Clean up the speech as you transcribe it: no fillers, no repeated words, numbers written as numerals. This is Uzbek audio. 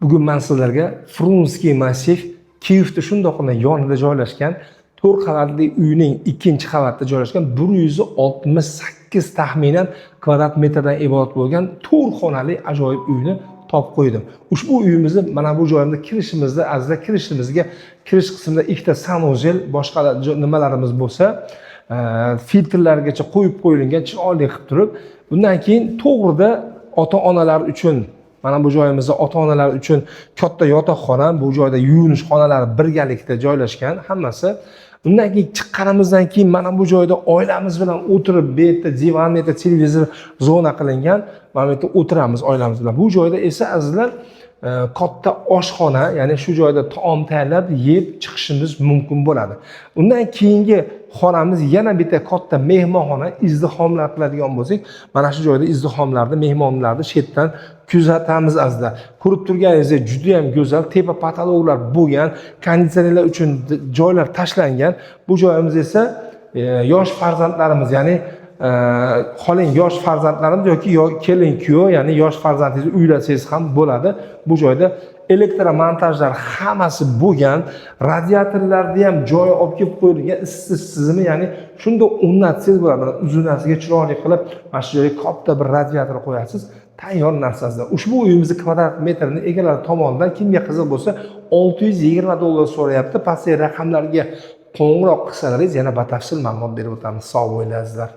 Bugun men sizlarga Frunskiy massiv Kiyevda shundoqqina yonida joylashgan 4 qavatli uyning 2-qavatida joylashgan 168 taxminan kvadrat metrdan iborat bo'lgan 4 xonali ajoyib uyni topib qo'ydim. Ushbu uyimizni mana bu joyimizda kirishimizda, azizlar, kirish qismida ikkita sanuzel, boshqa nimalarimiz bo'lsa, filtrlargacha qo'yib qo'yilgan, chiroyli qilib turib, bundan keyin to'g'rida ota-onalar uchun mana bu joyimizda ota-onalar uchun katta yotoqxona, bu joyda yuvinish xonalari birgalikda joylashgan hammasi. Undan keyin chiqqanimizdan keyin mana bu joyda oilamiz bilan o'tirib, bu yerda divan, bu yerda televizor zona qilingan. Mana bu yerda o'tiramiz oilamiz bilan. Bu joyda esa azizlar katta oshxona, ya'ni shu joyda taom tayyorlab yeb chiqishimiz mumkin bo'ladi. Undan keyingi xonamiz yana bitta katta mehmonxona, izdihomlar qiladigan bo'lsak, mana shu joyda izdihomlarni, mehmonlarni chetdan kuzatamiz azizlar. Ko'rib turganingizdek juda ham go'zal, tepa patologlar bo'lgan, konditsionerlar uchun joylar tashlangan. Bu joyimiz esa yosh farzandlarimiz, ya'ni xoling yosh farzandlarimiz yoki kelin kuyov, ya'ni yosh farzandingizni uylasangiz ham bo'ladi. Bu joyda elektromontajlar hammasi bo'lgan, radiatorlarni ham joyi olib kelib qo'yilgan, isitish tizimi, ya'ni shunda o'rnatsangiz bo'ladi. Uzunasiga chiroyli qilib mana shu yerga katta bir radiator qo'yasiz. Tayyor narsasida. Ushbu uyimizni kvadrat metrini egalari tomonidan kimga qiziq bo'lsa $620 so'rayapti. Pastdagi raqamlarga qo'ng'iroq qilsalaringiz yana batafsil ma'lumot berib o'tamiz. Sog' bo'linglar azizlar.